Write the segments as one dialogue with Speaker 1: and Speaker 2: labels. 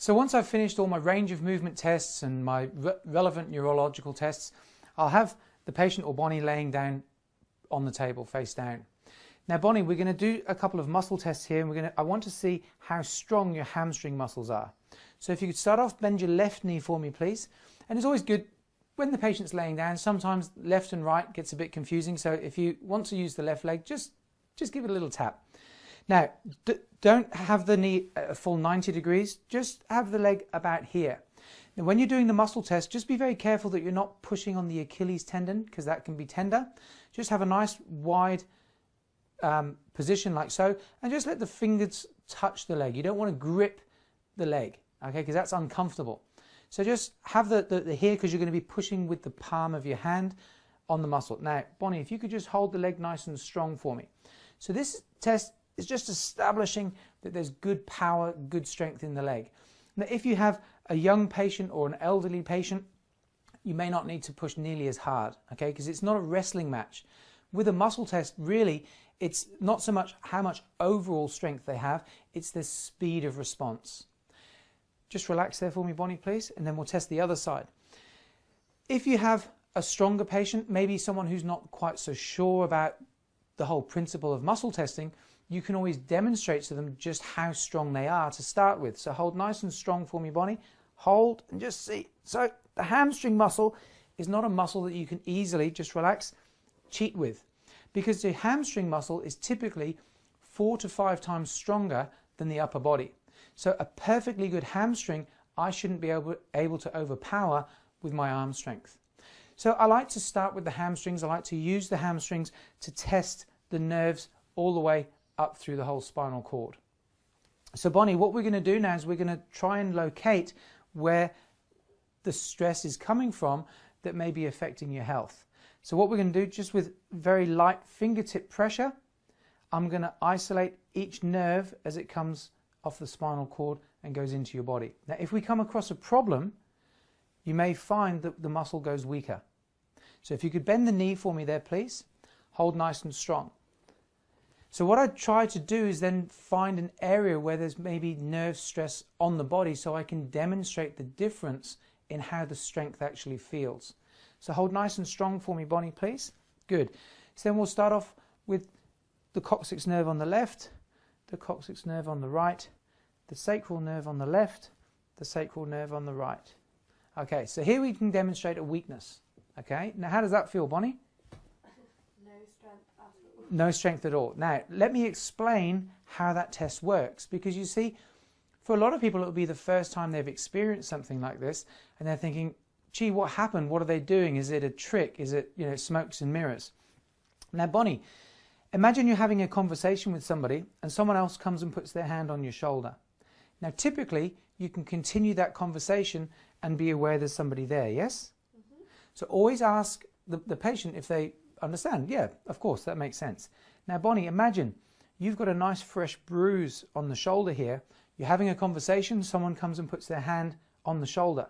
Speaker 1: So once I've finished all my range of movement tests and my relevant neurological tests, I'll have the patient or Bonnie laying down on the table face down. Now Bonnie, we're going to do a couple of muscle tests here, and I want to see how strong your hamstring muscles are. So if you could start off, bend your left knee for me please. And it's always good when the patient's laying down, sometimes left and right gets a bit confusing, so if you want to use the left leg, just give it a little tap. Now, don't have the knee at a full 90 degrees, just have the leg about here. Now, when you're doing the muscle test, just be very careful that you're not pushing on the Achilles tendon, because that can be tender. Just have a nice wide position like so, and just let the fingers touch the leg. You don't want to grip the leg, okay, because that's uncomfortable. So just have the here, because you're going to be pushing with the palm of your hand on the muscle. Now, Bonnie, if you could just hold the leg nice and strong for me. So this test is just establishing that there's good power, good strength in the leg. Now, if you have a young patient or an elderly patient, you may not need to push nearly as hard, okay, because it's not a wrestling match. With a muscle test, really, it's not so much how much overall strength they have, it's the speed of response. Just relax there for me, Bonnie, please, and then we'll test the other side. If you have a stronger patient, maybe someone who's not quite so sure about the whole principle of muscle testing, you can always demonstrate to them just how strong they are to start with. So hold nice and strong for me, Bonnie. Hold and just see. So the hamstring muscle is not a muscle that you can easily, just relax, cheat with, because the hamstring muscle is typically 4 to 5 times stronger than the upper body. So a perfectly good hamstring, I shouldn't be able to overpower with my arm strength. So I like to start with the hamstrings. I like to use the hamstrings to test the nerves all the way up through the whole spinal cord. So Bonnie, what we're going to do now is we're going to try and locate where the stress is coming from that may be affecting your health. So what we're going to do, just with very light fingertip pressure, I'm going to isolate each nerve as it comes off the spinal cord and goes into your body. Now, if we come across a problem, you may find that the muscle goes weaker. So if you could bend the knee for me there, please. Hold nice and strong. So what I try to do is then find an area where there's maybe nerve stress on the body, so I can demonstrate the difference in how the strength actually feels. So hold nice and strong for me, Bonnie, please. Good. So then we'll start off with the coccyx nerve on the left, the coccyx nerve on the right, the sacral nerve on the left, the sacral nerve on the right. Okay, so here we can demonstrate a weakness. Okay, now how does that feel, Bonnie?
Speaker 2: No strength at all.
Speaker 1: No strength at all. Now, let me explain how that test works, because you see, for a lot of people, it will be the first time they've experienced something like this, and they're thinking, gee, what happened? What are they doing? Is it a trick? Is it, smokes and mirrors? Now, Bonnie, imagine you're having a conversation with somebody and someone else comes and puts their hand on your shoulder. Now, typically, you can continue that conversation and be aware there's somebody there, yes? Mm-hmm. So always ask the patient if they understand. Yeah, of course, that makes sense. Now, Bonnie, imagine you've got a nice fresh bruise on the shoulder here. You're having a conversation, someone comes and puts their hand on the shoulder.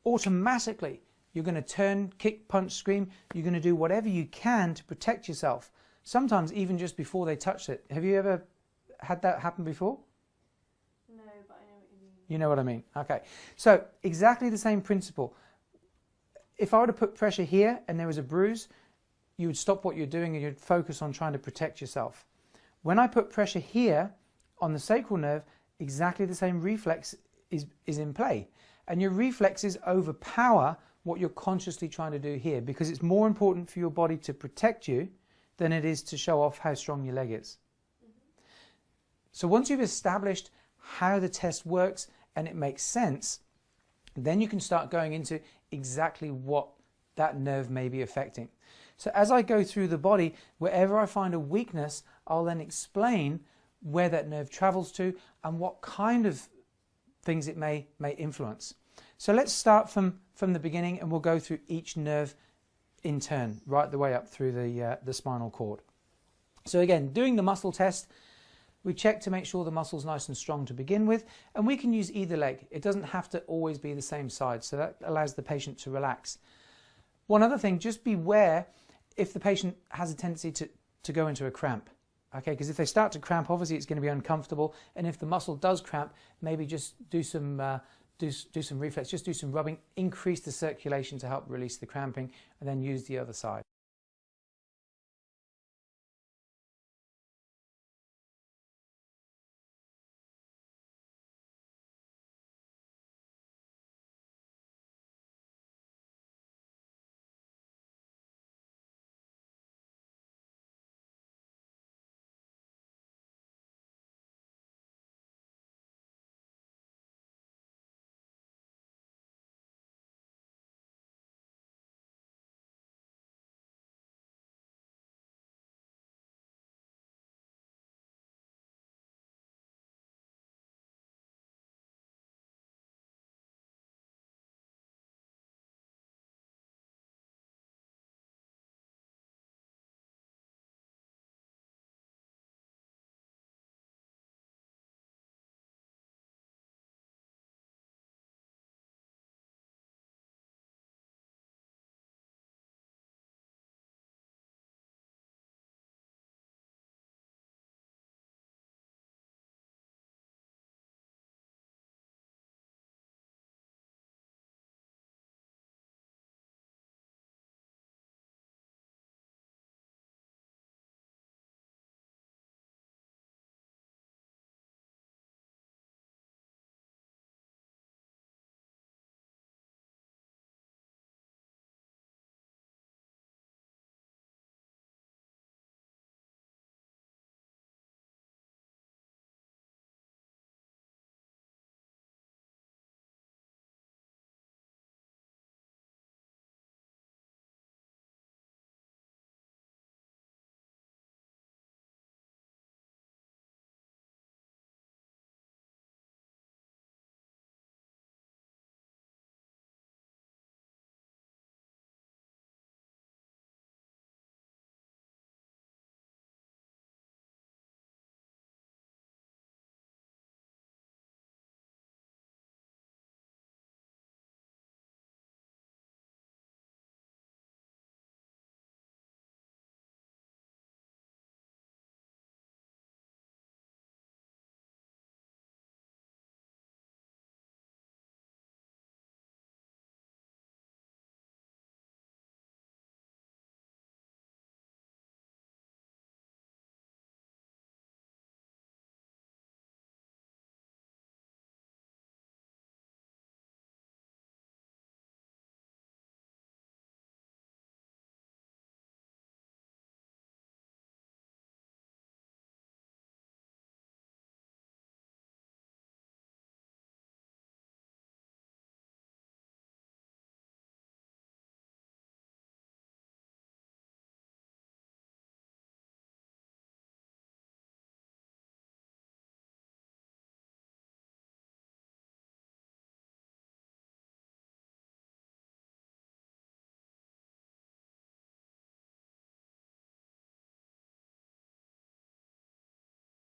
Speaker 1: Automatically, you're going to turn, kick, punch, scream. You're going to do whatever you can to protect yourself. Sometimes even just before they touch it. Have you ever had that happen before?
Speaker 2: No, but I know what you mean.
Speaker 1: You know what I mean? Okay. So exactly the same principle. If I were to put pressure here and there was a bruise, you would stop what you're doing and you'd focus on trying to protect yourself. When I put pressure here on the sacral nerve, exactly the same reflex is in play. And your reflexes overpower what you're consciously trying to do here, because it's more important for your body to protect you than it is to show off how strong your leg is. Mm-hmm. So once you've established how the test works and it makes sense, then you can start going into exactly what that nerve may be affecting. So as I go through the body, wherever I find a weakness, I'll then explain where that nerve travels to and what kind of things it may influence. So let's start from the beginning, and we'll go through each nerve in turn, right the way up through the spinal cord. So again, doing the muscle test, we check to make sure the muscle's nice and strong to begin with, and we can use either leg. It doesn't have to always be the same side, so that allows the patient to relax. One other thing, just beware if the patient has a tendency to go into a cramp. Okay, because if they start to cramp, obviously it's going to be uncomfortable, and if the muscle does cramp, maybe just do some reflex, just do some rubbing, increase the circulation to help release the cramping, and then use the other side.